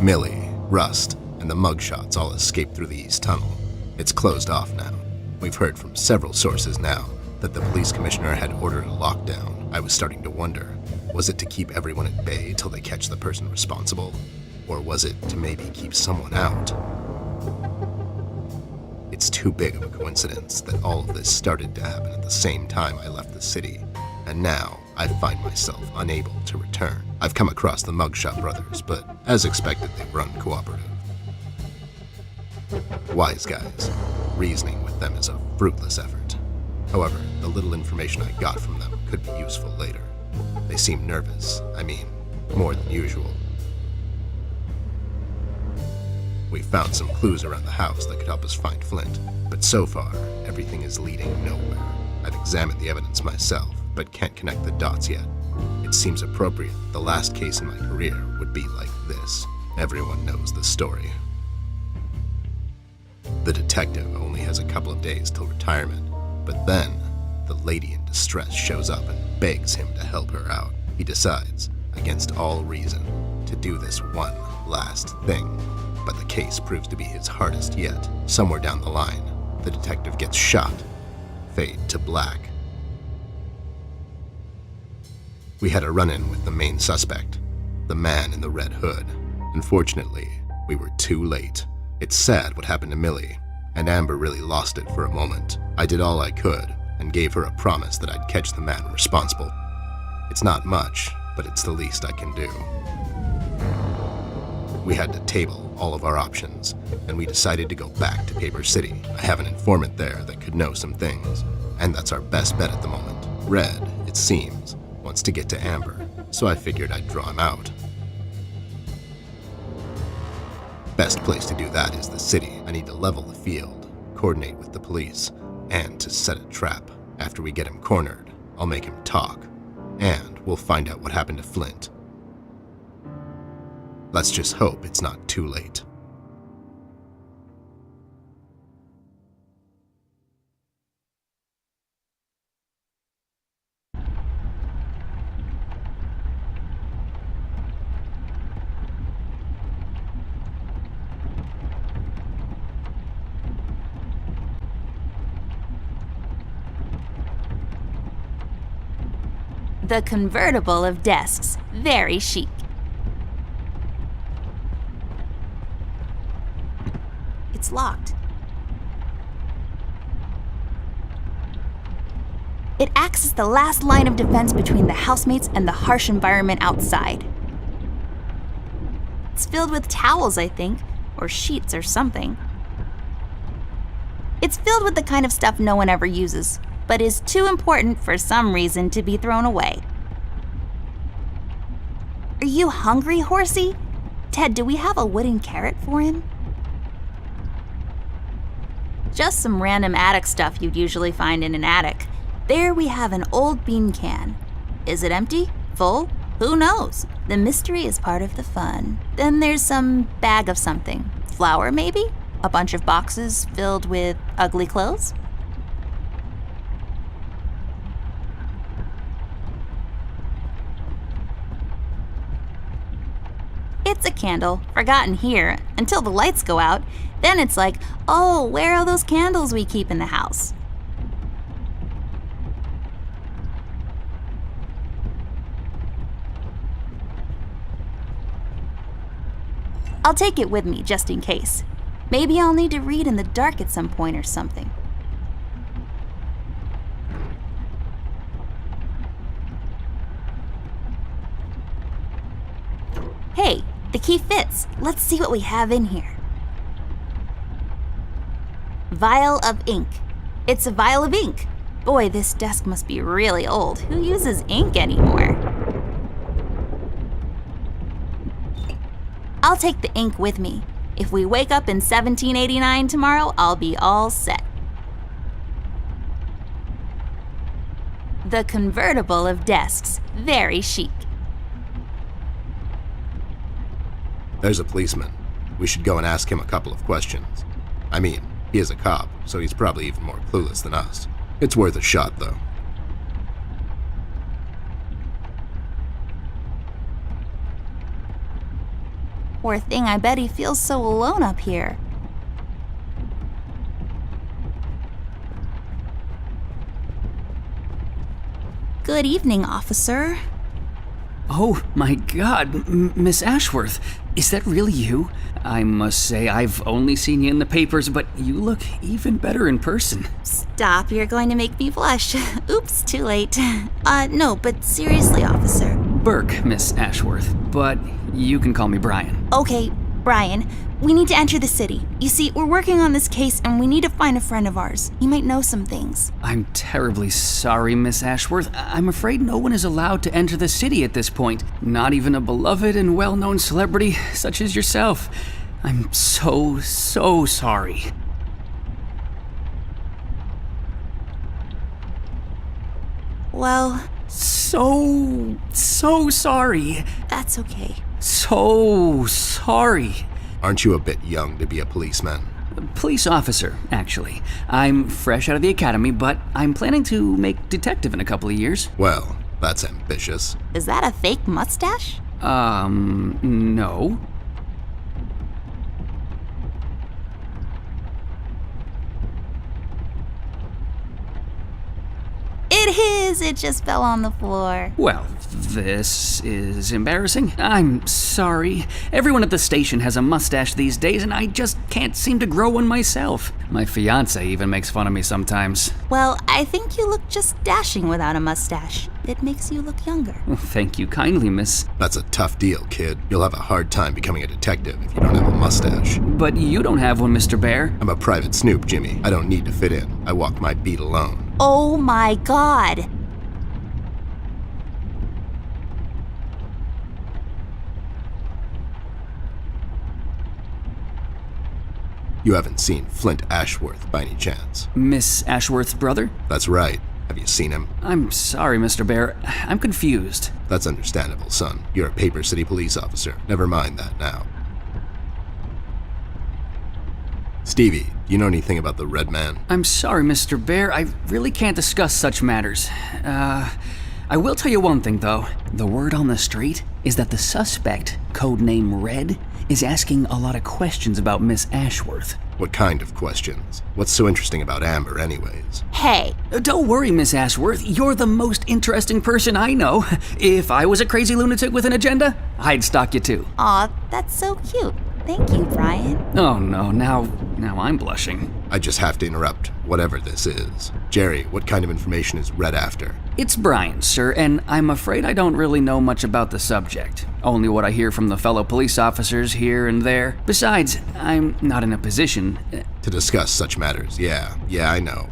Millie, Rust, and the mugshots all escaped through the east tunnel. It's closed off now. We've heard from several sources now that the police commissioner had ordered a lockdown. I was starting to wonder, was it to keep everyone at bay till they catch the person responsible? Or was it to maybe keep someone out? It's too big of a coincidence that all of this started to happen at the same time I left the city, and now I find myself unable to return. I've come across the Mugshot brothers, but as expected, they were uncooperative. Wise guys. Reasoning with them is a fruitless effort. However, the little information I got from them could be useful later. They seem nervous, more than usual. We found some clues around the house that could help us find Flint, but so far, everything is leading nowhere. I've examined the evidence myself, but can't connect the dots yet. It seems appropriate that the last case in my career would be like this. Everyone knows the story. The detective only has a couple of days till retirement, but then the lady in distress shows up and begs him to help her out. He decides, against all reason, to do this one last thing, but the case proves to be his hardest yet. Somewhere down the line, the detective gets shot. Fade to black. We had a run-in with the main suspect, the man in the red hood. Unfortunately, we were too late. It's sad what happened to Millie, and Amber really lost it for a moment. I did all I could and gave her a promise that I'd catch the man responsible. It's not much, but it's the least I can do. We had to table all of our options, and we decided to go back to Paper City. I have an informant there that could know some things, and that's our best bet at the moment. Red, it seems, wants to get to Amber, so I figured I'd draw him out. Best place to do that is the city. I need to level the field, coordinate with the police, and to set a trap. After we get him cornered, I'll make him talk, and we'll find out what happened to Flint. Let's just hope it's not too late. The convertible of desks. Very chic. It's locked. It acts as the last line of defense between the housemates and the harsh environment outside. It's filled with towels, I think, or sheets or something. It's filled with the kind of stuff no one ever uses, but is too important for some reason to be thrown away. Are you hungry, horsey? Ted, do we have a wooden carrot for him? Just some random attic stuff you'd usually find in an attic. There we have an old bean can. Is it empty? Full? Who knows? The mystery is part of the fun. Then there's some bag of something. Flour, maybe? A bunch of boxes filled with ugly clothes? It's a candle, forgotten here, until the lights go out. Then it's like, oh, where are those candles we keep in the house? I'll take it with me, just in case. Maybe I'll need to read in the dark at some point or something. Hey, the key fits. Let's see what we have in here. Vial of ink. It's a vial of ink. Boy, this desk must be really old. Who uses ink anymore? I'll take the ink with me. If we wake up in 1789 tomorrow, I'll be all set. The convertible of desks. Very chic. There's a policeman. We should go and ask him a couple of questions. He is a cop, so he's probably even more clueless than us. It's worth a shot, though. Poor thing, I bet he feels so alone up here. Good evening, officer. Oh my god, Miss Ashworth, is that really you? I must say, I've only seen you in the papers, but you look even better in person. Stop, you're going to make me blush. Oops, too late. No, but seriously, officer. Burke, Miss Ashworth, but you can call me Brian. Okay, Brian, we need to enter the city. You see, we're working on this case and we need to find a friend of ours. He might know some things. I'm terribly sorry, Miss Ashworth. I'm afraid no one is allowed to enter the city at this point. Not even a beloved and well-known celebrity such as yourself. I'm so sorry. Well, So sorry. that's okay. So sorry. Aren't you a bit young to be a policeman? Police officer, actually. I'm fresh out of the academy, but I'm planning to make detective in a couple of years. Well, that's ambitious. Is that a fake mustache? No. It is! It just fell on the floor. Well, this is embarrassing. I'm sorry. Everyone at the station has a mustache these days, and I just can't seem to grow one myself. My fiance even makes fun of me sometimes. Well, I think you look just dashing without a mustache. It makes you look younger. Thank you kindly, miss. That's a tough deal, kid. You'll have a hard time becoming a detective if you don't have a mustache. But you don't have one, Mr. Bear. I'm a private snoop, Jimmy. I don't need to fit in. I walk my beat alone. Oh my god! You haven't seen Flint Ashworth by any chance? Miss Ashworth's brother? That's right. Have you seen him? I'm sorry, Mr. Bear. I'm confused. That's understandable, son. You're a Paper City police officer. Never mind that now. Stevie, do you know anything about the Red Man? I'm sorry, Mr. Bear. I really can't discuss such matters. I will tell you one thing, though. The word on the street is that the suspect, codename Red, is asking a lot of questions about Miss Ashworth. What kind of questions? What's so interesting about Amber, anyways? Hey, Don't worry, Miss Ashworth. You're the most interesting person I know. If I was a crazy lunatic with an agenda, I'd stalk you too. aw, that's so cute. Thank you, Brian. Oh no, now I'm blushing. I just have to interrupt, whatever this is. Jerry, what kind of information is Red after? It's Brian, sir, and I'm afraid I don't really know much about the subject. Only what I hear from the fellow police officers here and there. Besides, I'm not in a position. To discuss such matters, yeah, I know.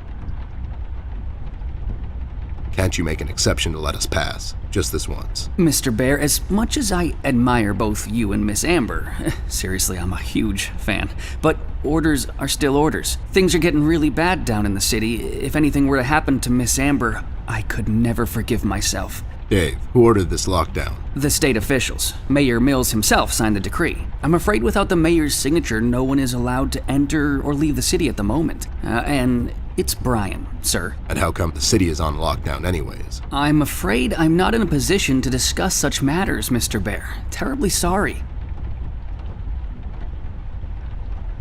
Can't you make an exception to let us pass? Just this once. Mr. Bear, as much as I admire both you and Miss Amber, seriously, I'm a huge fan, but orders are still orders. Things are getting really bad down in the city. If anything were to happen to Miss Amber, I could never forgive myself. Dave, who ordered this lockdown? The state officials. Mayor Mills himself signed the decree. I'm afraid without the mayor's signature, no one is allowed to enter or leave the city at the moment. And it's Brian, sir. And how come the city is on lockdown anyways? I'm afraid I'm not in a position to discuss such matters, Mr. Bear. Terribly sorry.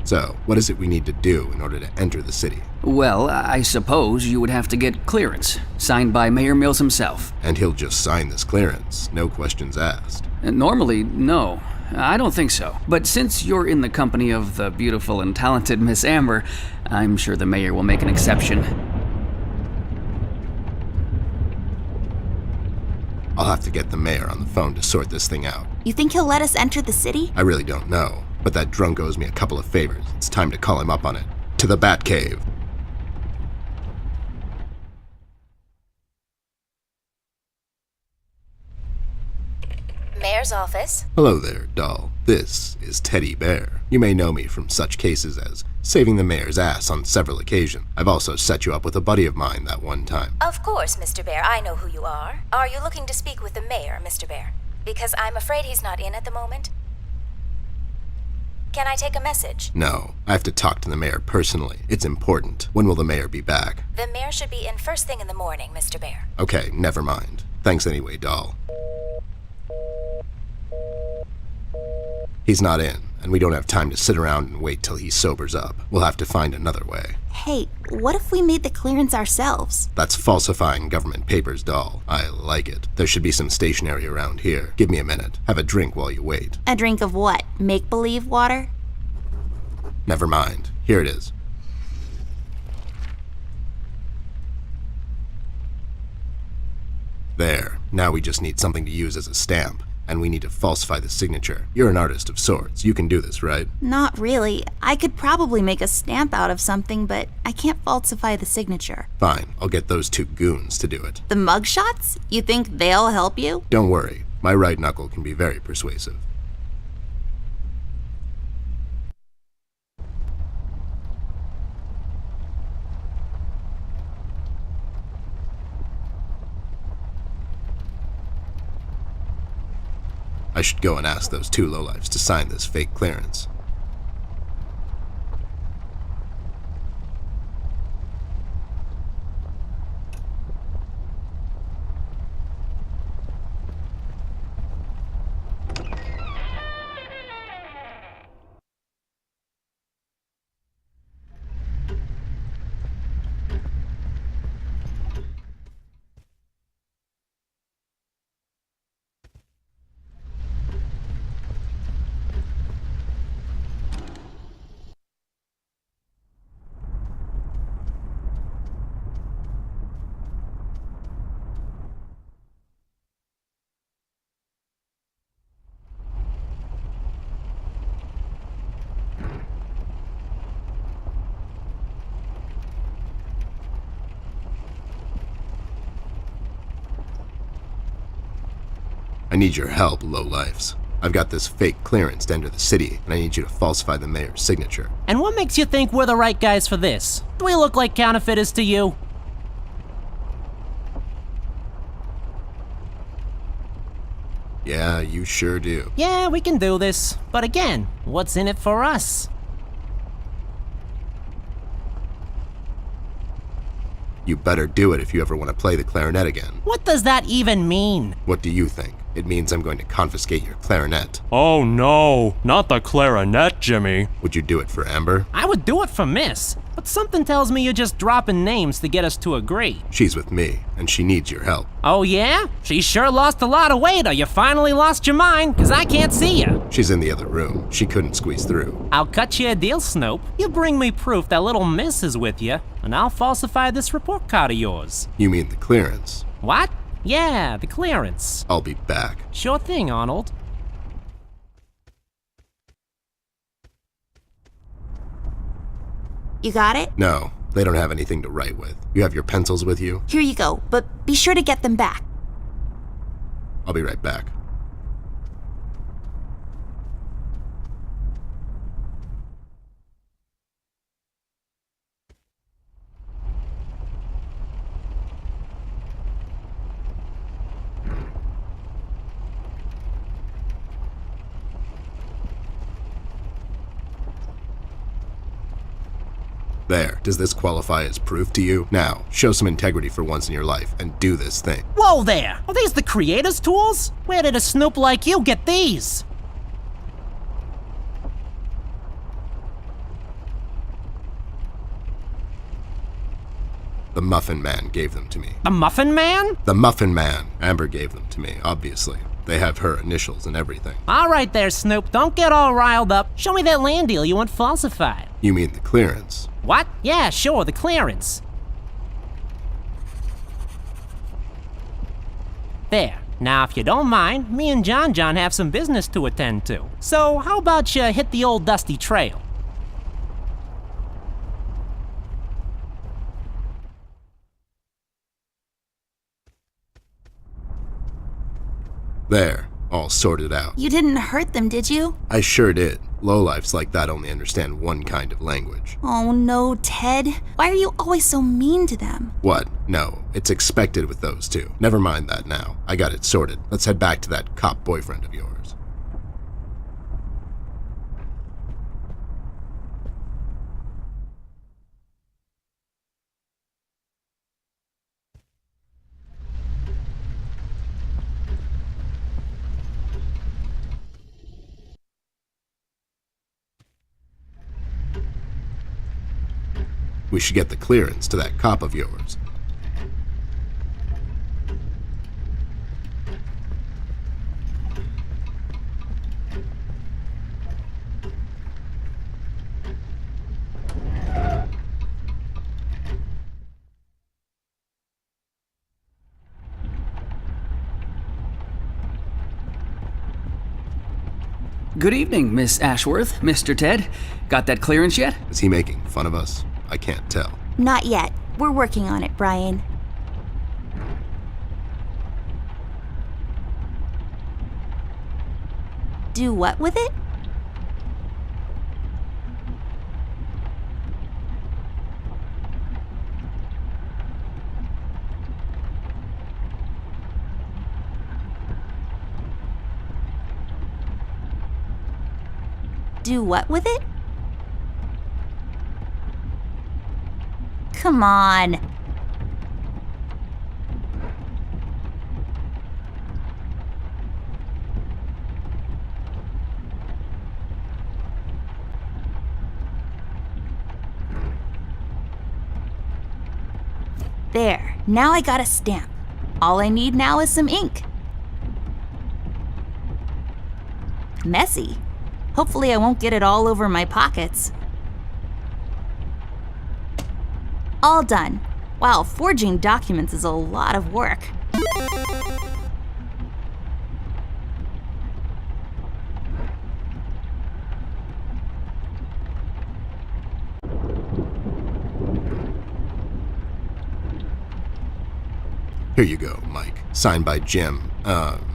So, what is it we need to do in order to enter the city? Well, I suppose you would have to get clearance, signed by Mayor Mills himself. And he'll just sign this clearance, no questions asked. Normally, no. I don't think so. But since you're in the company of the beautiful and talented Miss Amber, I'm sure the mayor will make an exception. I'll have to get the mayor on the phone to sort this thing out. You think he'll let us enter the city? I really don't know, but that drunk owes me a couple of favors. It's time to call him up on it. To the Batcave. Mayor's office. Hello there, doll. This is Teddy Bear. You may know me from such cases as saving the mayor's ass on several occasions. I've also set you up with a buddy of mine that one time. Of course, Mr. Bear, I know who you are. Are you looking to speak with the mayor, Mr. Bear? Because I'm afraid he's not in at the moment. Can I take a message? No, I have to talk to the mayor personally. It's important. When will the mayor be back? The mayor should be in first thing in the morning, Mr. Bear. Okay, never mind. Thanks anyway, doll. He's not in, and we don't have time to sit around and wait till he sobers up. We'll have to find another way. Hey, what if we made the clearance ourselves? That's falsifying government papers, doll. I like it. There should be some stationery around here. Give me a minute. Have a drink while you wait. A drink of what? Make-believe water? Never mind. Here it is. There. Now we just need something to use as a stamp, and we need to falsify the signature. You're an artist of sorts. You can do this, right? Not really. I could probably make a stamp out of something, but I can't falsify the signature. Fine. I'll get those two goons to do it. The mugshots? You think they'll help you? Don't worry. My right knuckle can be very persuasive. I should go and ask those two lowlifes to sign this fake clearance. I need your help, lowlifes. I've got this fake clearance to enter the city, and I need you to falsify the mayor's signature. And what makes you think we're the right guys for this? Do we look like counterfeiters to you? Yeah, you sure do. Yeah, we can do this. But again, what's in it for us? You better do it if you ever want to play the clarinet again. What does that even mean? What do you think? It means I'm going to confiscate your clarinet. Oh no, not the clarinet, Jimmy. Would you do it for Amber? I would do it for Miss, but something tells me you're just dropping names to get us to agree. She's with me, and she needs your help. Oh yeah? She sure lost a lot of weight, or you finally lost your mind, 'cause I can't see you. She's in the other room. She couldn't squeeze through. I'll cut you a deal, Snoop. You bring me proof that little Miss is with you, and I'll falsify this report card of yours. You mean the clearance? What? Yeah, the clearance. I'll be back. Sure thing, Arnold. You got it? No, they don't have anything to write with. You have your pencils with you? Here you go, but be sure to get them back. I'll be right back. There, does this qualify as proof to you? Now, show some integrity for once in your life and do this thing. Whoa there! Are these the creator's tools? Where did a snoop like you get these? The Muffin Man gave them to me. The Muffin Man? The Muffin Man! Amber gave them to me, obviously. They have her initials and everything. All right there, Snoop. Don't get all riled up. Show me that land deal you want falsified. You mean the clearance? What? Yeah, sure, the clearance. There. Now, if you don't mind, me and John have some business to attend to. So, how about you hit the old dusty trail? There, all sorted out. You didn't hurt them, did you? I sure did. Lowlifes like that only understand one kind of language. Oh no, Ted. Why are you always so mean to them? What? No, it's expected with those two. Never mind that now. I got it sorted. Let's head back to that cop boyfriend of yours. We should get the clearance to that cop of yours. Good evening, Miss Ashworth, Mr. Ted. Got that clearance yet? Is he making fun of us? I can't tell. Not yet. We're working on it, Brian. Do what with it? Do what with it? Come on. There, now I got a stamp. All I need now is some ink. Messy. Hopefully I won't get it all over my pockets. All done. Wow, forging documents is a lot of work. Here you go, Mike. Signed by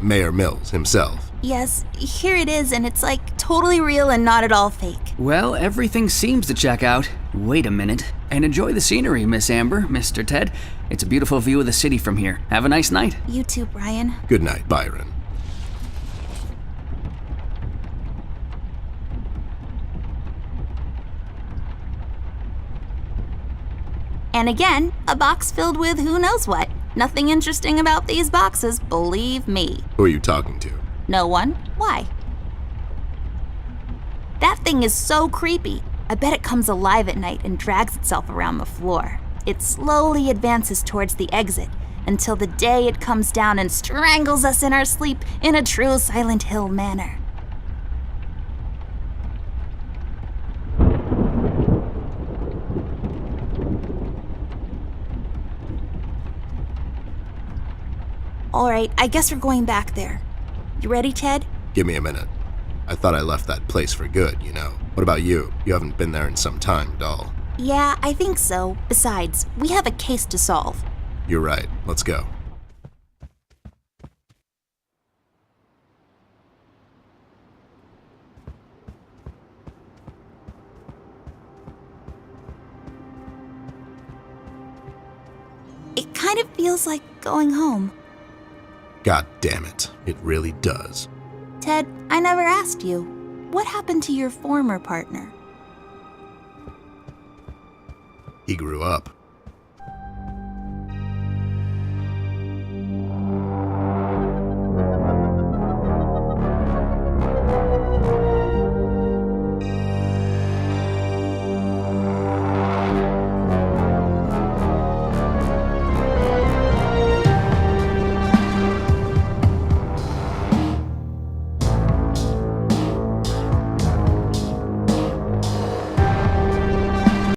Mayor Mills himself. Yes, here it is, and it's like totally real and not at all fake. Well, everything seems to check out. Wait a minute. And enjoy the scenery, Miss Amber, Mr. Ted. It's a beautiful view of the city from here. Have a nice night. You too, Brian. Good night, Byron. And again, a box filled with who knows what. Nothing interesting about these boxes, believe me. Who are you talking to? No one? Why? That thing is so creepy. I bet it comes alive at night and drags itself around the floor. It slowly advances towards the exit until the day it comes down and strangles us in our sleep in a true Silent Hill manner. All right, I guess we're going back there. You ready, Ted? Give me a minute. I thought I left that place for good, you know. What about you? You haven't been there in some time, doll. Yeah, I think so. Besides, we have a case to solve. You're right. Let's go. It kind of feels like going home. God damn it. It really does. Ted, I never asked you. What happened to your former partner? He grew up.